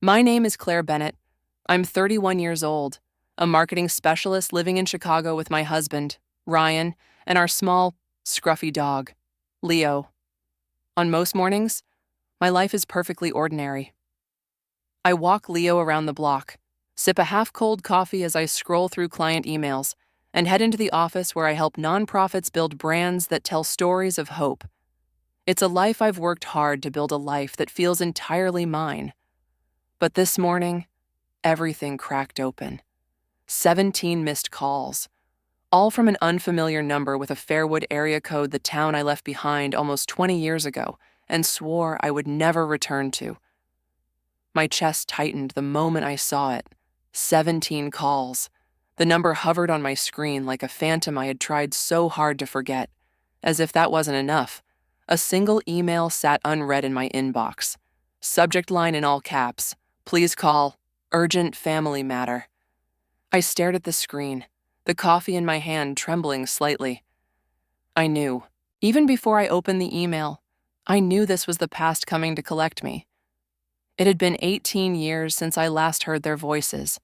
My name is Claire Bennett. I'm 31 years old, a marketing specialist living in Chicago with my husband, Ryan, and our small, scruffy dog, Leo. On most mornings, my life is perfectly ordinary. I walk Leo around the block, sip a half-cold coffee as I scroll through client emails, and head into the office where I help nonprofits build brands that tell stories of hope. It's a life I've worked hard to build, a life that feels entirely mine. But this morning, everything cracked open. 17 missed calls, all from an unfamiliar number with a Fairwood area code, the town I left behind almost 20 years ago and swore I would never return to. My chest tightened the moment I saw it. 17 calls. The number hovered on my screen like a phantom I had tried so hard to forget. As if that wasn't enough, a single email sat unread in my inbox. Subject line in all caps, "Please call, urgent family matter." I stared at the screen, the coffee in my hand trembling slightly. I knew, even before I opened the email, I knew this was the past coming to collect me. It had been 18 years since I last heard their voices.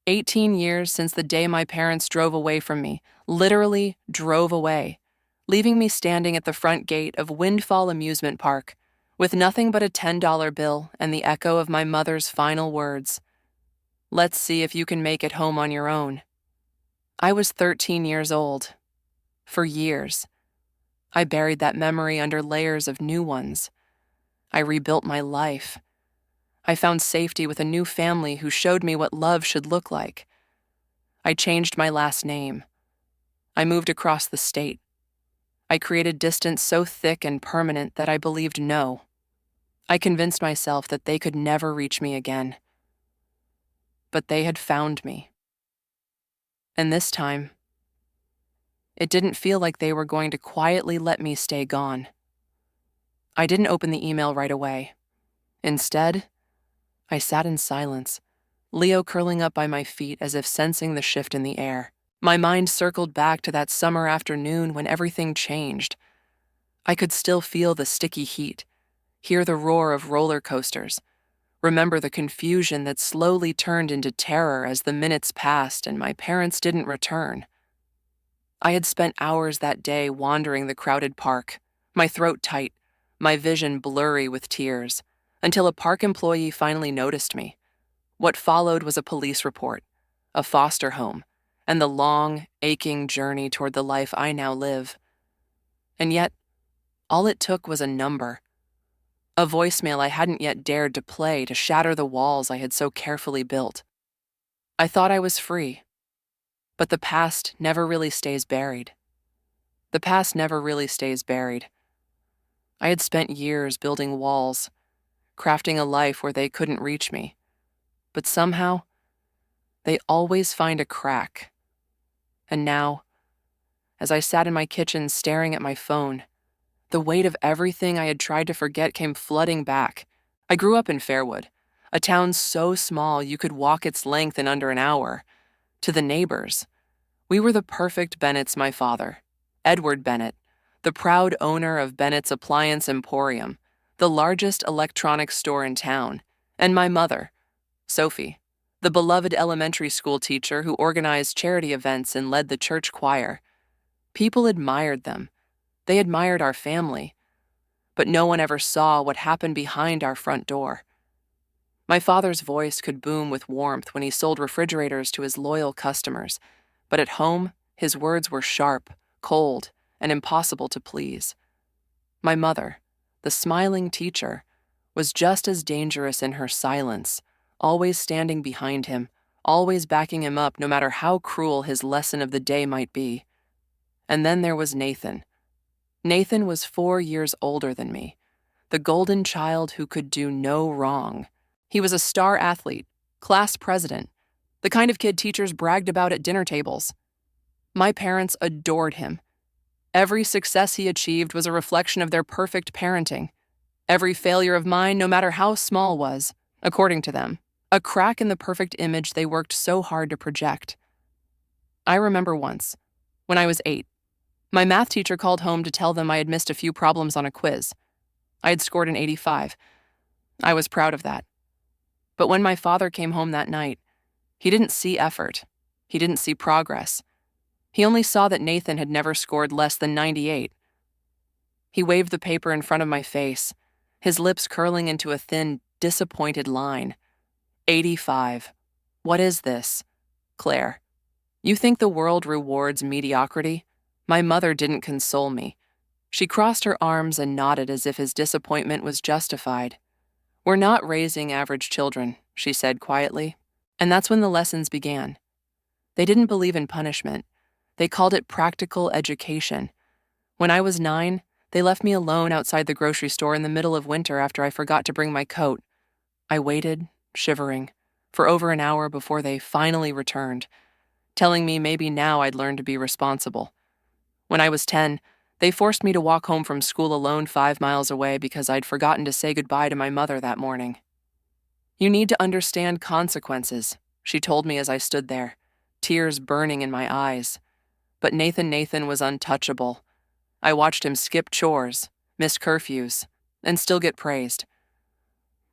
18 years since the day my parents drove away from me, literally drove away, leaving me standing at the front gate of Windfall Amusement Park, with nothing but a $10 bill and the echo of my mother's final words. "Let's see if you can make it home on your own." I was 13 years old. For years, I buried that memory under layers of new ones. I rebuilt my life. I found safety with a new family who showed me what love should look like. I changed my last name. I moved across the state. I created distance so thick and permanent that I believed no. I convinced myself that they could never reach me again. But they had found me. And this time, it didn't feel like they were going to quietly let me stay gone. I didn't open the email right away. Instead, I sat in silence, Leo curling up by my feet as if sensing the shift in the air. My mind circled back to that summer afternoon when everything changed. I could still feel the sticky heat, hear the roar of roller coasters, remember the confusion that slowly turned into terror as the minutes passed and my parents didn't return. I had spent hours that day wandering the crowded park, my throat tight, my vision blurry with tears, until a park employee finally noticed me. What followed was a police report, a foster home, and the long, aching journey toward the life I now live. And yet, all it took was a number, a voicemail I hadn't yet dared to play to shatter the walls I had so carefully built. I thought I was free, but the past never really stays buried. The past never really stays buried. I had spent years building walls, crafting a life where they couldn't reach me. But somehow, they always find a crack. And now, as I sat in my kitchen staring at my phone, the weight of everything I had tried to forget came flooding back. I grew up in Fairwood, a town so small you could walk its length in under an hour. To the neighbors, we were the perfect Bennetts. My father, Edward Bennett, the proud owner of Bennett's Appliance Emporium, the largest electronics store in town, and my mother, Sophie, the beloved elementary school teacher who organized charity events and led the church choir. People admired them. They admired our family. But no one ever saw what happened behind our front door. My father's voice could boom with warmth when he sold refrigerators to his loyal customers, but at home, his words were sharp, cold, and impossible to please. My mother, the smiling teacher, was just as dangerous in her silence, always standing behind him, always backing him up no matter how cruel his lesson of the day might be. And then there was Nathan. Nathan was 4 years older than me, the golden child who could do no wrong. He was a star athlete, class president, the kind of kid teachers bragged about at dinner tables. My parents adored him. Every success he achieved was a reflection of their perfect parenting. Every failure of mine, no matter how small, was, according to them, a crack in the perfect image they worked so hard to project. I remember once, when I was 8, my math teacher called home to tell them I had missed a few problems on a quiz. I had scored an 85. I was proud of that. But when my father came home that night, he didn't see effort. He didn't see progress. He only saw that Nathan had never scored less than 98. He waved the paper in front of my face, his lips curling into a thin, disappointed line. 85. What is this? Claire. You think the world rewards mediocrity? My mother didn't console me. She crossed her arms and nodded as if his disappointment was justified. We're not raising average children, she said quietly. And that's when the lessons began. They didn't believe in punishment. They called it practical education. When I was 9, they left me alone outside the grocery store in the middle of winter after I forgot to bring my coat. I waited, shivering, for over an hour before they finally returned, telling me maybe now I'd learn to be responsible. When I was 10, they forced me to walk home from school alone 5 miles away because I'd forgotten to say goodbye to my mother that morning. You need to understand consequences, she told me as I stood there, tears burning in my eyes. But Nathan was untouchable. I watched him skip chores, miss curfews, and still get praised.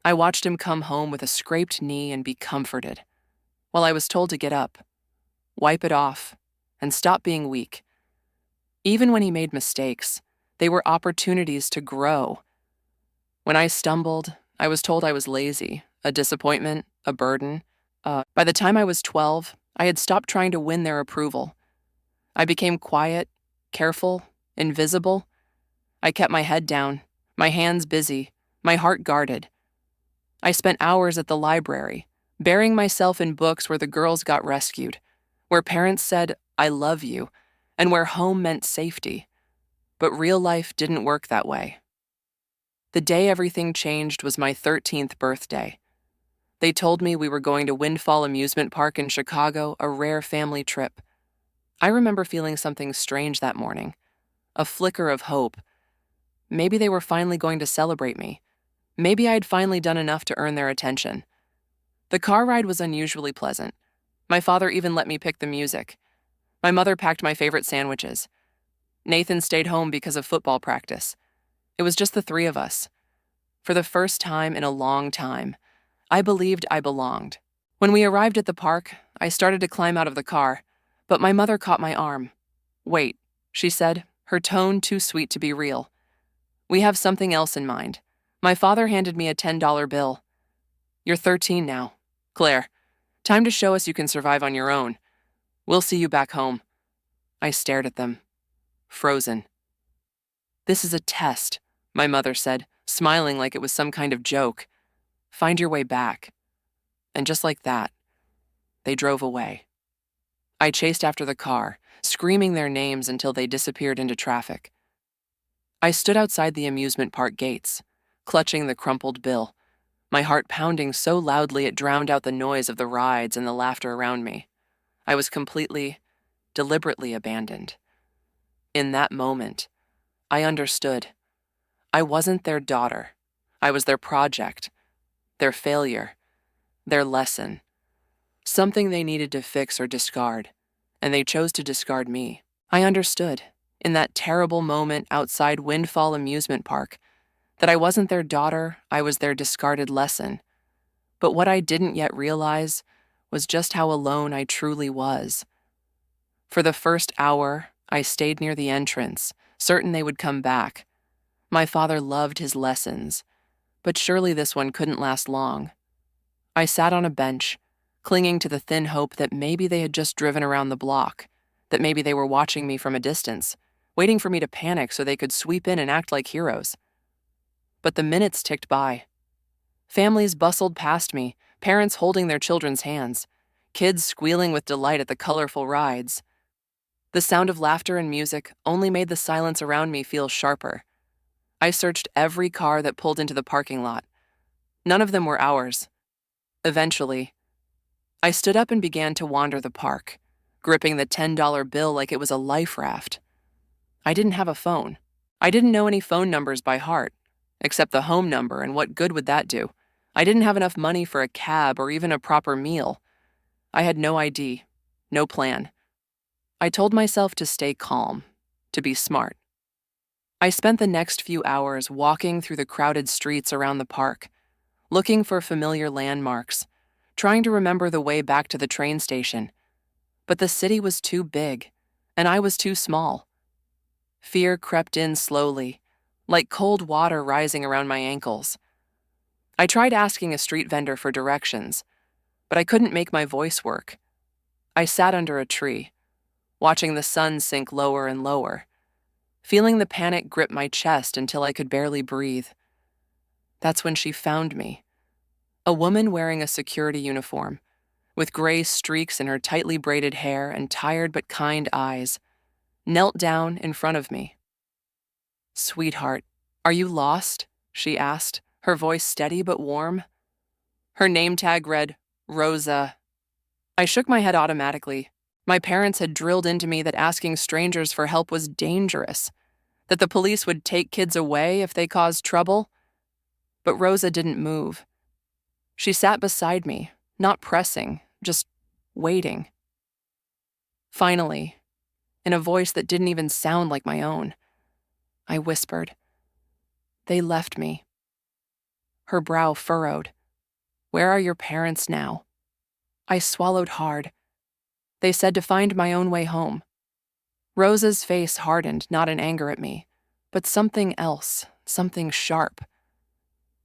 I watched him come home with a scraped knee and be comforted, while I was told to get up, wipe it off, and stop being weak. Even when he made mistakes, they were opportunities to grow. When I stumbled, I was told I was lazy, a disappointment, a burden. By the time I was 12, I had stopped trying to win their approval. I became quiet, careful, invisible. I kept my head down, my hands busy, my heart guarded. I spent hours at the library, burying myself in books where the girls got rescued, where parents said, "I love you," and where home meant safety. But real life didn't work that way. The day everything changed was my 13th birthday. They told me we were going to Windfall Amusement Park in Chicago, a rare family trip. I remember feeling something strange that morning, a flicker of hope. Maybe they were finally going to celebrate me. Maybe I had finally done enough to earn their attention. The car ride was unusually pleasant. My father even let me pick the music. My mother packed my favorite sandwiches. Nathan stayed home because of football practice. It was just the three of us. For the first time in a long time, I believed I belonged. When we arrived at the park, I started to climb out of the car, but my mother caught my arm. "Wait," she said, her tone too sweet to be real. "We have something else in mind." My father handed me a $10 bill. "You're 13 now. Claire, time to show us you can survive on your own. We'll see you back home." I stared at them, frozen. "This is a test," my mother said, smiling like it was some kind of joke. "Find your way back." And just like that, they drove away. I chased after the car, screaming their names until they disappeared into traffic. I stood outside the amusement park gates, clutching the crumpled bill, my heart pounding so loudly it drowned out the noise of the rides and the laughter around me. I was completely, deliberately abandoned. In that moment, I understood. I wasn't their daughter. I was their project, their failure, their lesson. Something they needed to fix or discard, and they chose to discard me. I understood, in that terrible moment outside Windfall Amusement Park, that I wasn't their daughter, I was their discarded lesson. But what I didn't yet realize was just how alone I truly was. For the first hour, I stayed near the entrance, certain they would come back. My father loved his lessons, but surely this one couldn't last long. I sat on a bench, clinging to the thin hope that maybe they had just driven around the block, that maybe they were watching me from a distance, waiting for me to panic so they could sweep in and act like heroes. But the minutes ticked by. Families bustled past me, parents holding their children's hands, kids squealing with delight at the colorful rides. The sound of laughter and music only made the silence around me feel sharper. I searched every car that pulled into the parking lot. None of them were ours. Eventually, I stood up and began to wander the park, gripping the $10 bill like it was a life raft. I didn't have a phone. I didn't know any phone numbers by heart, except the home number, and what good would that do? I didn't have enough money for a cab or even a proper meal. I had no ID, no plan. I told myself to stay calm, to be smart. I spent the next few hours walking through the crowded streets around the park, looking for familiar landmarks, trying to remember the way back to the train station. But the city was too big, and I was too small. Fear crept in slowly, like cold water rising around my ankles. I tried asking a street vendor for directions, but I couldn't make my voice work. I sat under a tree, watching the sun sink lower and lower, feeling the panic grip my chest until I could barely breathe. That's when she found me. A woman wearing a security uniform, with gray streaks in her tightly braided hair and tired but kind eyes, knelt down in front of me. "Sweetheart, are you lost?" she asked, her voice steady but warm. Her name tag read, Rosa. I shook my head automatically. My parents had drilled into me that asking strangers for help was dangerous, that the police would take kids away if they caused trouble. But Rosa didn't move. She sat beside me, not pressing, just waiting. Finally, in a voice that didn't even sound like my own, I whispered, "They left me." Her brow furrowed. "Where are your parents now?" I swallowed hard. "They said to find my own way home." Rosa's face hardened, not in anger at me, but something else, something sharp.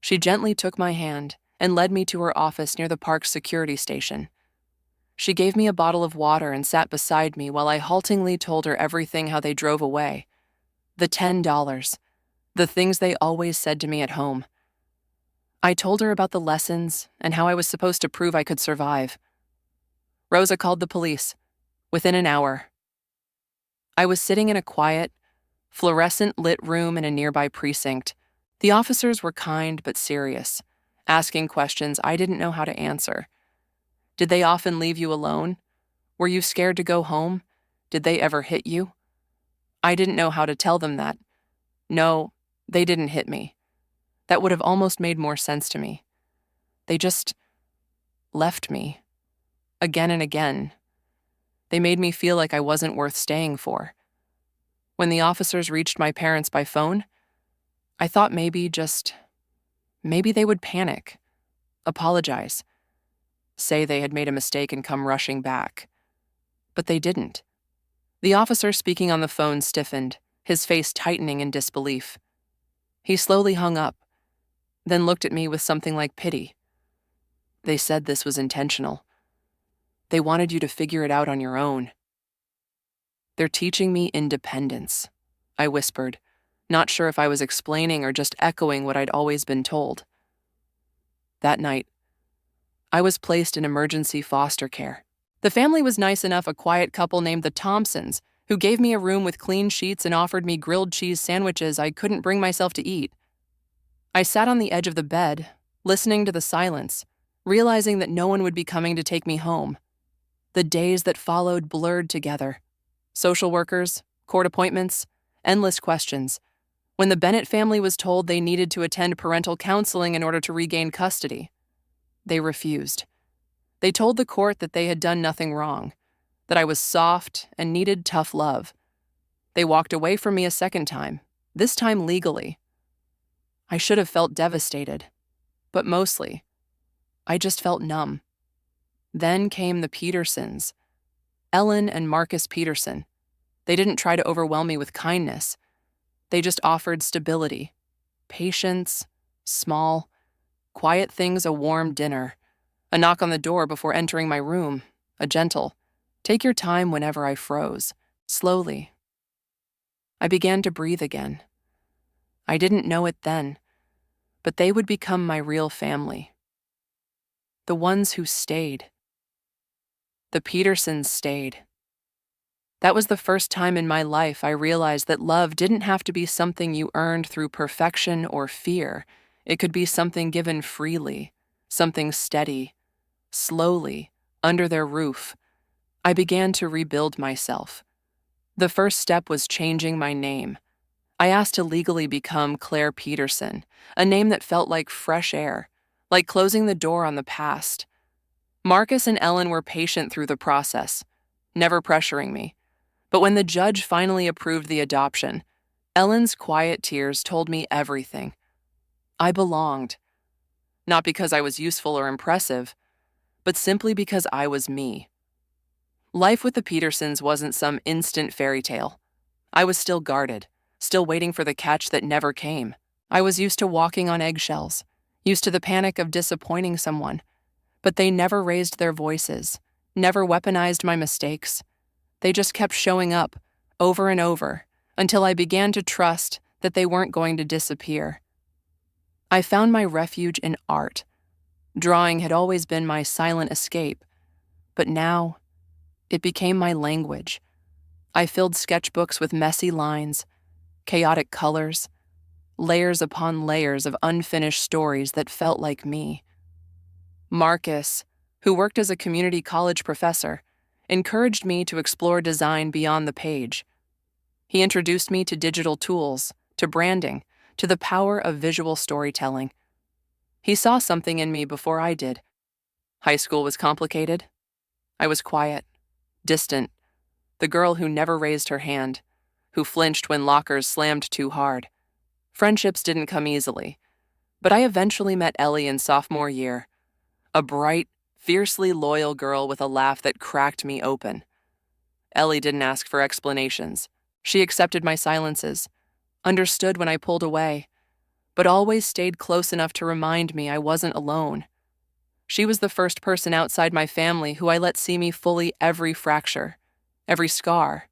She gently took my hand and led me to her office near the park's security station. She gave me a bottle of water and sat beside me while I haltingly told her everything how they drove away. The $10, the things they always said to me at home. I told her about the lessons and how I was supposed to prove I could survive. Rosa called the police. Within an hour. I was sitting in a quiet, fluorescent-lit room in a nearby precinct. The officers were kind but serious, asking questions I didn't know how to answer. Did they often leave you alone? Were you scared to go home? Did they ever hit you? I didn't know how to tell them that. No, they didn't hit me. That would have almost made more sense to me. They just left me. Again and again. They made me feel like I wasn't worth staying for. When the officers reached my parents by phone, I thought maybe they would panic, apologize, say they had made a mistake and come rushing back. But they didn't. The officer speaking on the phone stiffened, his face tightening in disbelief. He slowly hung up, then looked at me with something like pity. "They said this was intentional. They wanted you to figure it out on your own." "They're teaching me independence," I whispered, not sure if I was explaining or just echoing what I'd always been told. That night, I was placed in emergency foster care. The family was nice enough, a quiet couple named the Thompsons, who gave me a room with clean sheets and offered me grilled cheese sandwiches I couldn't bring myself to eat. I sat on the edge of the bed, listening to the silence, realizing that no one would be coming to take me home. The days that followed blurred together. Social workers, court appointments, endless questions. When the Bennett family was told they needed to attend parental counseling in order to regain custody, they refused. They told the court that they had done nothing wrong, that I was soft and needed tough love. They walked away from me a second time, this time legally. I should have felt devastated, but mostly, I just felt numb. Then came the Petersons, Ellen and Marcus Peterson. They didn't try to overwhelm me with kindness. They just offered stability, patience, small, quiet things, a warm dinner, a knock on the door before entering my room, a gentle, "Take your time," whenever I froze. Slowly, I began to breathe again. I didn't know it then, but they would become my real family. The ones who stayed. The Petersons stayed. That was the first time in my life I realized that love didn't have to be something you earned through perfection or fear. It could be something given freely, something steady, slowly, under their roof. I began to rebuild myself. The first step was changing my name. I asked to legally become Claire Peterson, a name that felt like fresh air, like closing the door on the past. Marcus and Ellen were patient through the process, never pressuring me. But when the judge finally approved the adoption, Ellen's quiet tears told me everything. I belonged. not because I was useful or impressive, but simply because I was me. Life with the Petersons wasn't some instant fairy tale. I was still guarded, still waiting for the catch that never came. I was used to walking on eggshells, used to the panic of disappointing someone, but they never raised their voices, never weaponized my mistakes. They just kept showing up, over and over, until I began to trust that they weren't going to disappear. I found my refuge in art. Drawing had always been my silent escape, but now it became my language. I filled sketchbooks with messy lines, chaotic colors, layers upon layers of unfinished stories that felt like me. Marcus, who worked as a community college professor, encouraged me to explore design beyond the page. He introduced me to digital tools, to branding, to the power of visual storytelling. He saw something in me before I did. High school was complicated. I was quiet, distant, the girl who never raised her hand, who flinched when lockers slammed too hard. Friendships didn't come easily, but I eventually met Ellie in sophomore year, a bright, fiercely loyal girl with a laugh that cracked me open. Ellie didn't ask for explanations. She accepted my silences, understood when I pulled away, but always stayed close enough to remind me I wasn't alone. She was the first person outside my family who I let see me fully every fracture, every scar.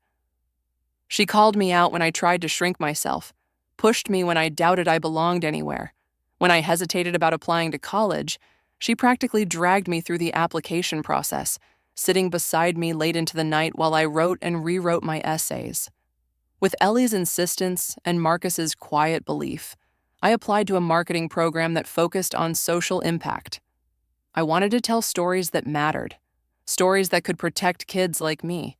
She called me out when I tried to shrink myself, pushed me when I doubted I belonged anywhere. When I hesitated about applying to college, she practically dragged me through the application process, sitting beside me late into the night while I wrote and rewrote my essays. With Ellie's insistence and Marcus's quiet belief, I applied to a marketing program that focused on social impact. I wanted to tell stories that mattered, stories that could protect kids like me.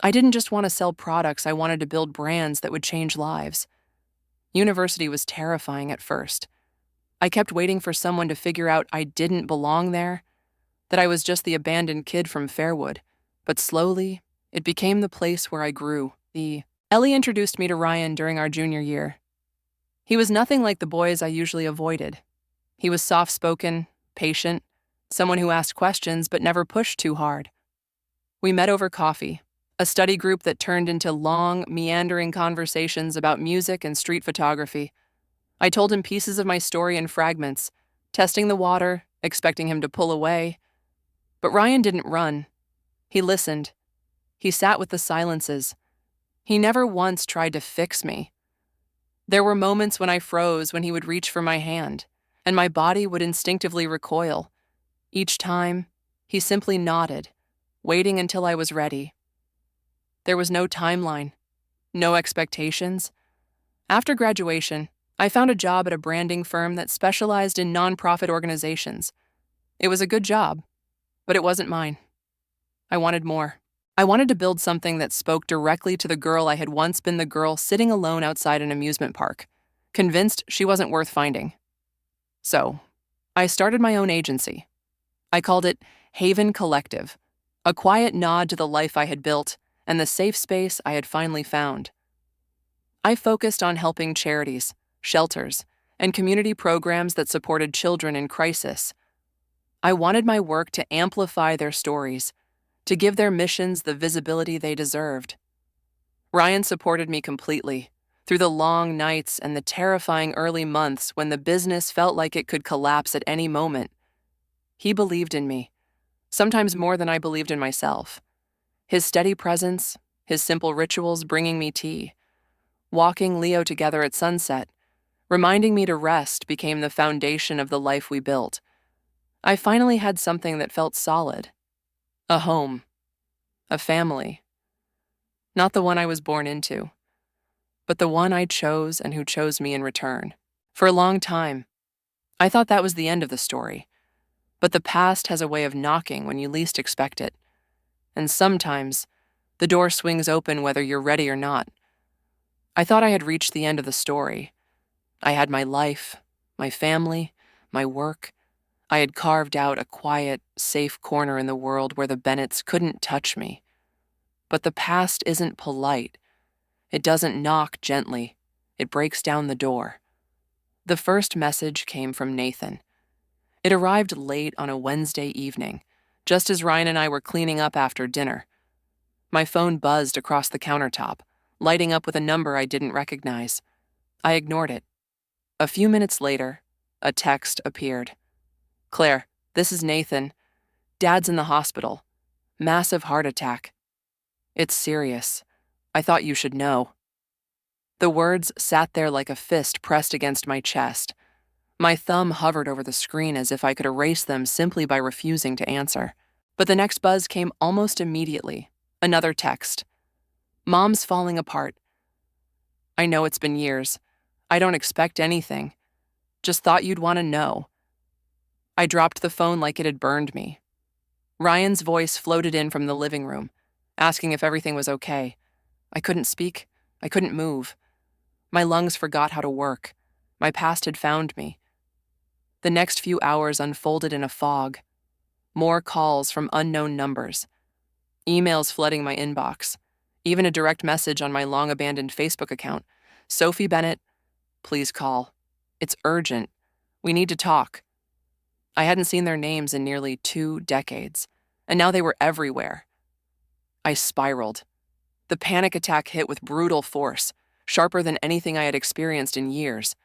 I didn't just want to sell products, I wanted to build brands that would change lives. University was terrifying at first. I kept waiting for someone to figure out I didn't belong there, that I was just the abandoned kid from Fairwood. But slowly, it became the place where I grew. Ellie introduced me to Ryan during our junior year. He was nothing like the boys I usually avoided. He was soft-spoken, patient, someone who asked questions but never pushed too hard. We met over coffee, a study group that turned into long, meandering conversations about music and street photography. I told him pieces of my story in fragments, testing the water, expecting him to pull away. But Ryan didn't run. He listened. He sat with the silences. He never once tried to fix me. There were moments when I froze when he would reach for my hand, and my body would instinctively recoil. Each time, he simply nodded, waiting until I was ready. There was no timeline, no expectations. After graduation, I found a job at a branding firm that specialized in nonprofit organizations. It was a good job, but it wasn't mine. I wanted more. I wanted to build something that spoke directly to the girl I had once been, the girl sitting alone outside an amusement park, convinced she wasn't worth finding. So, I started my own agency. I called it Haven Collective, a quiet nod to the life I had built and the safe space I had finally found. I focused on helping charities, shelters, and community programs that supported children in crisis. I wanted my work to amplify their stories, to give their missions the visibility they deserved. Ryan supported me completely, through the long nights and the terrifying early months when the business felt like it could collapse at any moment. He believed in me, sometimes more than I believed in myself. His steady presence, his simple rituals bringing me tea, walking Leo together at sunset, reminding me to rest became the foundation of the life we built. I finally had something that felt solid. A home. A family. Not the one I was born into, but the one I chose and who chose me in return. For a long time, I thought that was the end of the story. But the past has a way of knocking when you least expect it. And sometimes, the door swings open whether you're ready or not. I thought I had reached the end of the story. I had my life, my family, my work. I had carved out a quiet, safe corner in the world where the Bennetts couldn't touch me. But the past isn't polite. It doesn't knock gently. It breaks down the door. The first message came from Nathan. It arrived late on a Wednesday evening, just as Ryan and I were cleaning up after dinner. My phone buzzed across the countertop, lighting up with a number I didn't recognize. I ignored it. A few minutes later, a text appeared. "Claire, this is Nathan. Dad's in the hospital. Massive heart attack. It's serious. I thought you should know." The words sat there like a fist pressed against my chest. My thumb hovered over the screen as if I could erase them simply by refusing to answer. But the next buzz came almost immediately. Another text. "Mom's falling apart. I know it's been years. I don't expect anything. Just thought you'd want to know." I dropped the phone like it had burned me. Ryan's voice floated in from the living room, asking if everything was okay. I couldn't speak. I couldn't move. My lungs forgot how to work. My past had found me. The next few hours unfolded in a fog. More calls from unknown numbers. Emails flooding my inbox. Even a direct message on my long-abandoned Facebook account. "Sophie Bennett, please call. It's urgent. We need to talk." I hadn't seen their names in nearly 2 decades, and now they were everywhere. I spiraled. The panic attack hit with brutal force, sharper than anything I had experienced in years.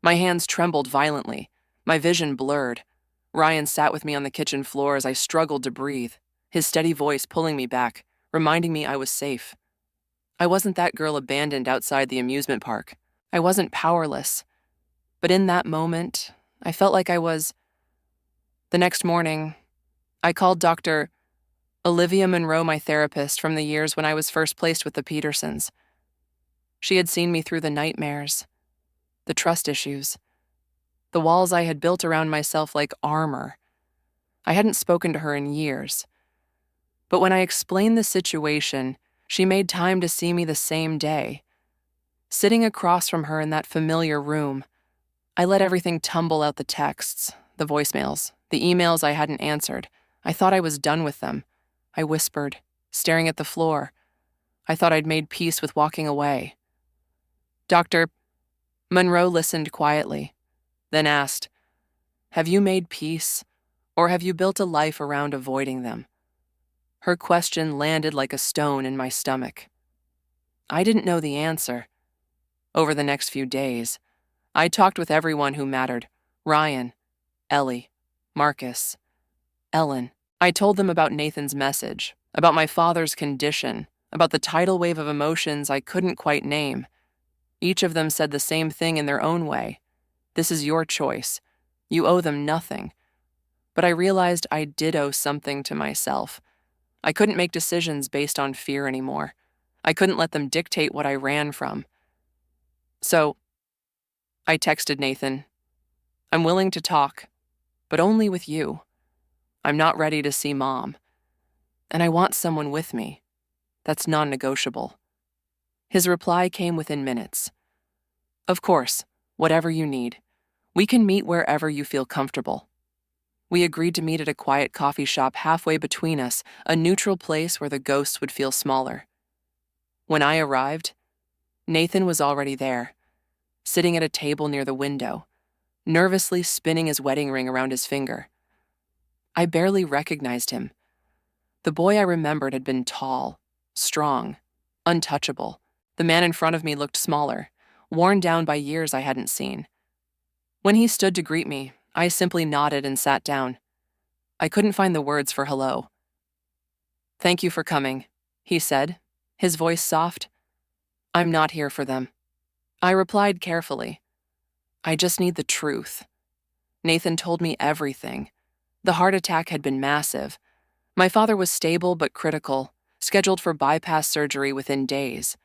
My hands trembled violently, my vision blurred. Ryan sat with me on the kitchen floor as I struggled to breathe, his steady voice pulling me back, reminding me I was safe. I wasn't that girl abandoned outside the amusement park. I wasn't powerless. But in that moment, I felt like I was. The next morning, I called Dr. Olivia Monroe, my therapist from the years when I was first placed with the Petersons. She had seen me through the nightmares, the trust issues, the walls I had built around myself like armor. I hadn't spoken to her in years. But when I explained the situation, she made time to see me the same day. Sitting across from her in that familiar room, I let everything tumble out: the texts, the voicemails, the emails I hadn't answered. I thought I was done with them. I whispered, staring at the floor. I thought I'd made peace with walking away. Dr. Monroe listened quietly, then asked, "Have you made peace, or have you built a life around avoiding them?" Her question landed like a stone in my stomach. I didn't know the answer. Over the next few days, I talked with everyone who mattered: Ryan, Ellie, Marcus, Ellen. I told them about Nathan's message, about my father's condition, about the tidal wave of emotions I couldn't quite name. Each of them said the same thing in their own way. "This is your choice. You owe them nothing." But I realized I did owe something to myself. I couldn't make decisions based on fear anymore. I couldn't let them dictate what I ran from. So, I texted Nathan, "I'm willing to talk, but only with you. I'm not ready to see Mom. And I want someone with me. That's non-negotiable." His reply came within minutes. "Of course, whatever you need. We can meet wherever you feel comfortable." We agreed to meet at a quiet coffee shop halfway between us, a neutral place where the ghosts would feel smaller. When I arrived, Nathan was already there, sitting at a table near the window, nervously spinning his wedding ring around his finger. I barely recognized him. The boy I remembered had been tall, strong, untouchable. The man in front of me looked smaller, worn down by years I hadn't seen. When he stood to greet me, I simply nodded and sat down. I couldn't find the words for hello. "Thank you for coming," he said, his voice soft. "I'm not here for them." I replied carefully, "I just need the truth." Nathan told me everything. The heart attack had been massive. My father was stable but critical, scheduled for bypass surgery within days.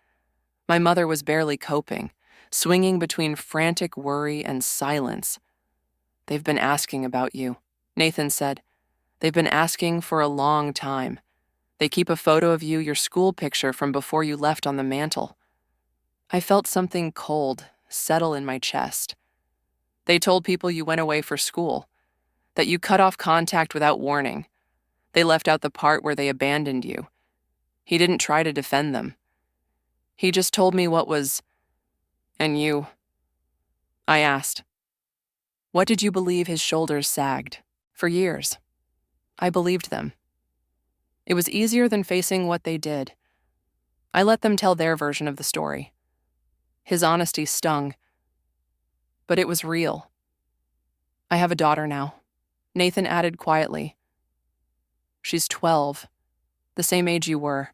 My mother was barely coping, swinging between frantic worry and silence. "They've been asking about you," Nathan said. "They've been asking for a long time. They keep a photo of you, your school picture from before you left, on the mantle." I felt something cold settle in my chest. "They told people you went away for school, that you cut off contact without warning. They left out the part where they abandoned you. He didn't try to defend them. He just told me what was." "And you?" I asked. What did you believe his shoulders sagged? For years. I believed them. It was easier than facing what they did. I let them tell their version of the story. His honesty stung, but it was real. I have a daughter now, Nathan added quietly. She's 12, the same age you were.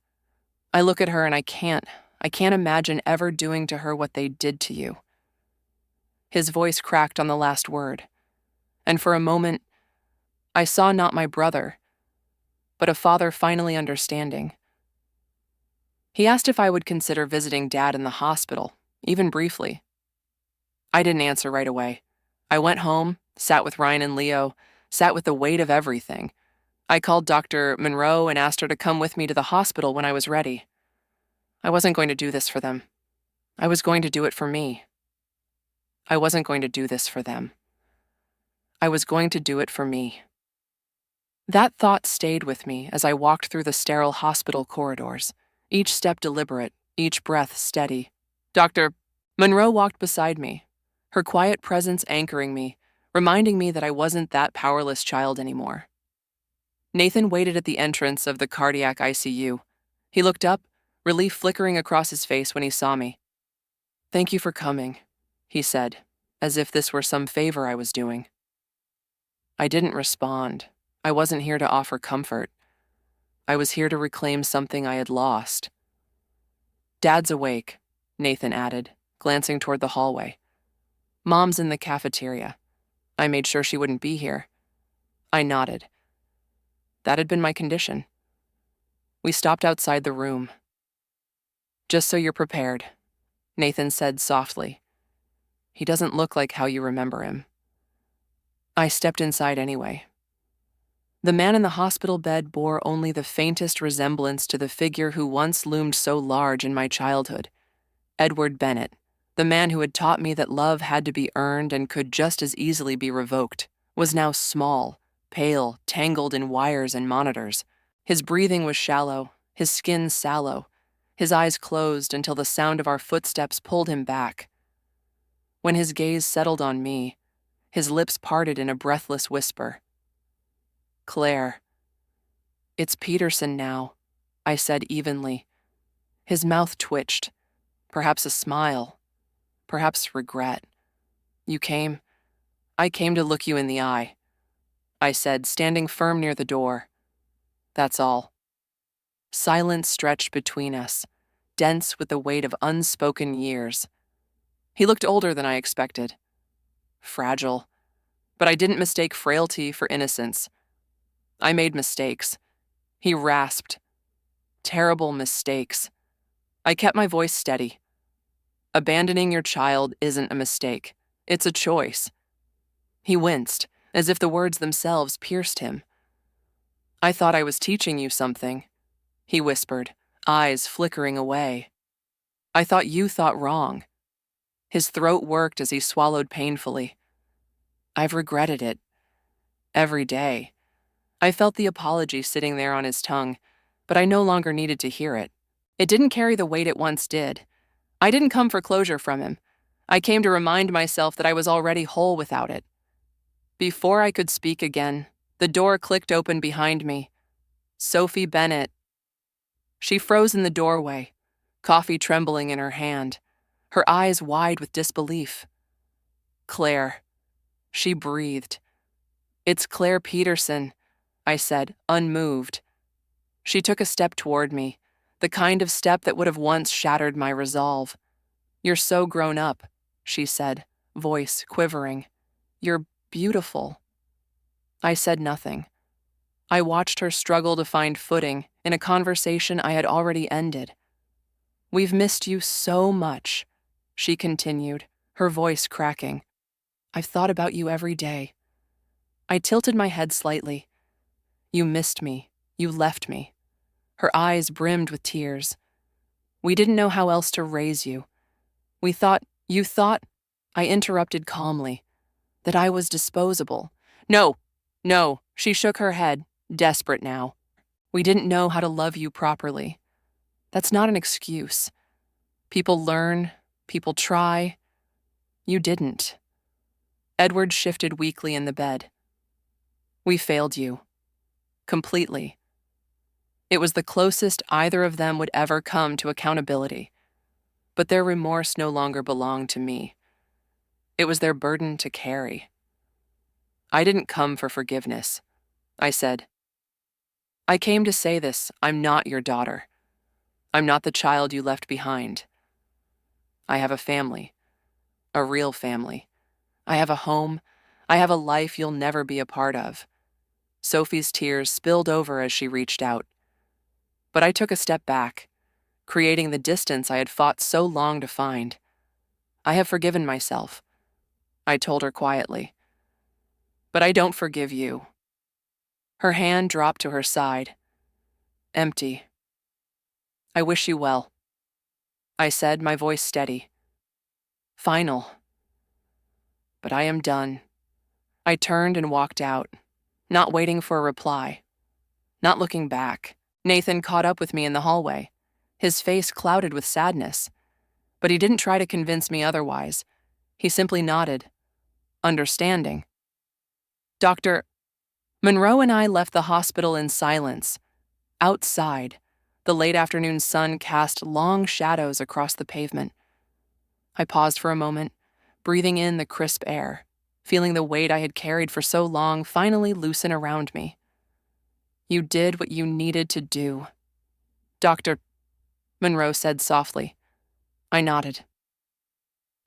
I look at her and I can't imagine ever doing to her what they did to you. His voice cracked on the last word, and for a moment, I saw not my brother, but a father finally understanding. He asked if I would consider visiting Dad in the hospital, even briefly. I didn't answer right away. I went home, sat with Ryan and Leo, sat with the weight of everything. I called Dr. Monroe and asked her to come with me to the hospital when I was ready. I wasn't going to do this for them. I was going to do it for me. I wasn't going to do this for them. I was going to do it for me. That thought stayed with me as I walked through the sterile hospital corridors, each step deliberate, each breath steady. Dr. Monroe walked beside me, her quiet presence anchoring me, reminding me that I wasn't that powerless child anymore. Nathan waited at the entrance of the cardiac ICU. He looked up, relief flickering across his face when he saw me. "Thank you for coming," he said, as if this were some favor I was doing. I didn't respond. I wasn't here to offer comfort. I was here to reclaim something I had lost. "Dad's awake," Nathan added, glancing toward the hallway. "Mom's in the cafeteria. I made sure she wouldn't be here." I nodded. That had been my condition. We stopped outside the room. "Just so you're prepared," Nathan said softly. "He doesn't look like how you remember him." I stepped inside anyway. The man in the hospital bed bore only the faintest resemblance to the figure who once loomed so large in my childhood. Edward Bennett, the man who had taught me that love had to be earned and could just as easily be revoked, was now small, pale, tangled in wires and monitors. His breathing was shallow, his skin sallow, his eyes closed until the sound of our footsteps pulled him back. When his gaze settled on me, his lips parted in a breathless whisper. "Claire." "It's Peterson now," I said evenly. His mouth twitched, perhaps a smile, perhaps regret. "You came?" "I came to look you in the eye," I said, standing firm near the door. "That's all." Silence stretched between us, dense with the weight of unspoken years. He looked older than I expected. Fragile. But I didn't mistake frailty for innocence. I made mistakes. He rasped. Terrible mistakes. I kept my voice steady. "Abandoning your child isn't a mistake. It's a choice." He winced, as if the words themselves pierced him. "I thought I was teaching you something," he whispered, eyes flickering away. "I thought you thought wrong." His throat worked as he swallowed painfully. "I've regretted it. Every day." I felt the apology sitting there on his tongue, but I no longer needed to hear it. It didn't carry the weight it once did. I didn't come for closure from him. I came to remind myself that I was already whole without it. Before I could speak again, the door clicked open behind me. Sophie Bennett. She froze in the doorway, coffee trembling in her hand, her eyes wide with disbelief. "Claire." She breathed. "It's Claire Peterson," I said, unmoved. She took a step toward me, the kind of step that would have once shattered my resolve. "You're so grown up," she said, voice quivering. "You're beautiful." I said nothing. I watched her struggle to find footing in a conversation I had already ended. "We've missed you so much," she continued, her voice cracking. "I've thought about you every day." I tilted my head slightly. "You missed me. You left me." Her eyes brimmed with tears. "We didn't know how else to raise you. You thought," I interrupted calmly, "that I was disposable." No, she shook her head, desperate now. "We didn't know how to love you properly. That's not an excuse. People learn, people try. You didn't." Edward shifted weakly in the bed. We failed you. Completely. It was the closest either of them would ever come to accountability. But their remorse no longer belonged to me. It was their burden to carry. I didn't come for forgiveness, I said. I came to say this: I'm not your daughter. I'm not the child you left behind. I have a family, a real family. I have a home. I have a life you'll never be a part of. Sophie's tears spilled over as she reached out. But I took a step back, creating the distance I had fought so long to find. I have forgiven myself, I told her quietly. But I don't forgive you. Her hand dropped to her side. Empty. I wish you well, I said, my voice steady. Final. But I am done. I turned and walked out, not waiting for a reply, not looking back. Nathan caught up with me in the hallway, his face clouded with sadness. But he didn't try to convince me otherwise. He simply nodded, understanding. Dr. Monroe and I left the hospital in silence. Outside, the late afternoon sun cast long shadows across the pavement. I paused for a moment, breathing in the crisp air, feeling the weight I had carried for so long finally loosen around me. You did what you needed to do, Dr. Monroe said softly. I nodded.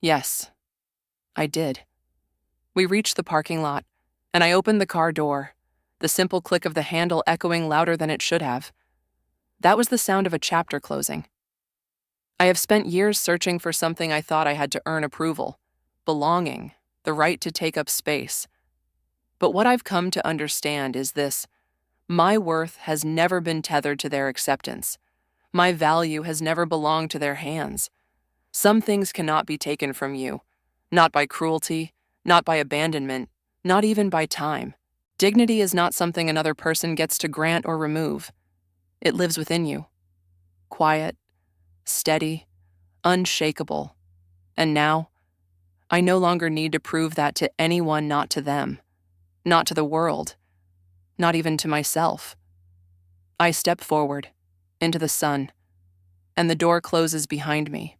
Yes, I did. We reached the parking lot, and I opened the car door, the simple click of the handle echoing louder than it should have. That was the sound of a chapter closing. I have spent years searching for something I thought I had to earn approval, belonging, the right to take up space. But what I've come to understand is this: my worth has never been tethered to their acceptance. My value has never belonged to their hands. Some things cannot be taken from you, not by cruelty, not by abandonment, not even by time. Dignity is not something another person gets to grant or remove. It lives within you, quiet, steady, unshakable. And now, I no longer need to prove that to anyone, not to them, not to the world, not even to myself. I step forward, into the sun, and the door closes behind me.